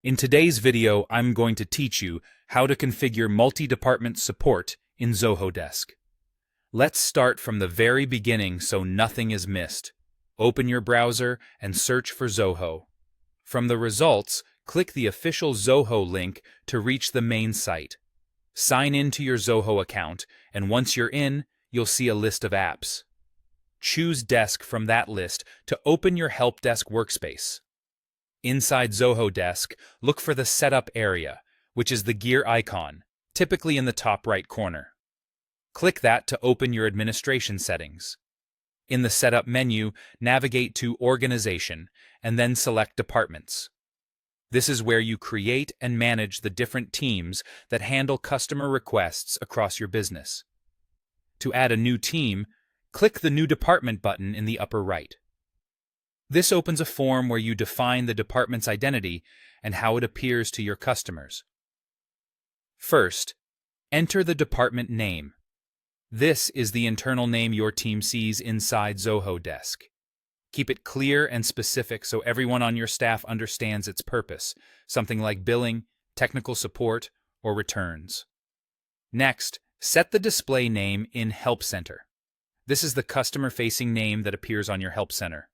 In today's video, I'm going to teach you how to configure multi-department support in Zoho Desk. Let's start from the very beginning so nothing is missed. Open your browser and search for Zoho. From the results, click the official Zoho link to reach the main site. Sign in to your Zoho account, and once you're in, you'll see a list of apps. Choose Desk from that list to open your Help Desk workspace. Inside Zoho Desk, look for the Setup area, which is the gear icon, typically in the top right corner. Click that to open your administration settings. In the Setup menu, navigate to Organization, and then select Departments. This is where you create and manage the different teams that handle customer requests across your business. To add a new team, click the New Department button in the upper right. This opens a form where you define the department's identity and how it appears to your customers. First, enter the department name. This is the internal name your team sees inside Zoho Desk. Keep it clear and specific so everyone on your staff understands its purpose, something like billing, technical support, or returns. Next, set the display name in Help Center. This is the customer-facing name that appears on your Help Center.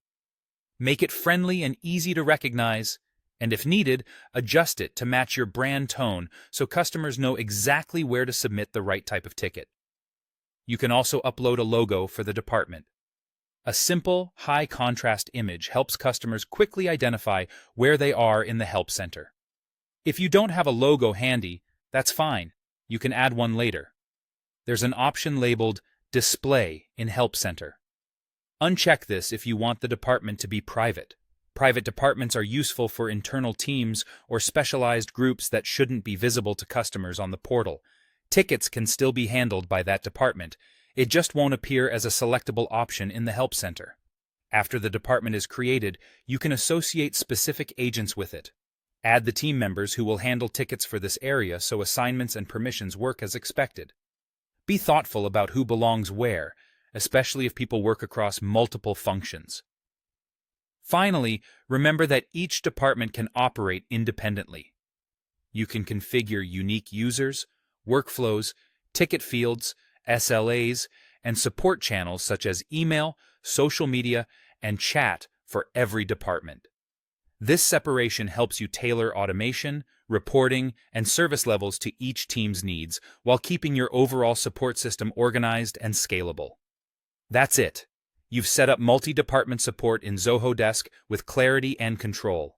Make it friendly and easy to recognize, and if needed, adjust it to match your brand tone so customers know exactly where to submit the right type of ticket. You can also upload a logo for the department. A simple, high-contrast image helps customers quickly identify where they are in the Help Center. If you don't have a logo handy, that's fine. You can add one later. There's an option labeled Display in Help Center. Uncheck this if you want the department to be private. Private departments are useful for internal teams or specialized groups that shouldn't be visible to customers on the portal. Tickets can still be handled by that department. It just won't appear as a selectable option in the Help Center. After the department is created, you can associate specific agents with it. Add the team members who will handle tickets for this area so assignments and permissions work as expected. Be thoughtful about who belongs where, especially if people work across multiple functions. Finally, remember that each department can operate independently. You can configure unique users, workflows, ticket fields, SLAs, and support channels such as email, social media, and chat for every department. This separation helps you tailor automation, reporting, and service levels to each team's needs while keeping your overall support system organized and scalable. That's it. You've set up multi-department support in Zoho Desk with clarity and control.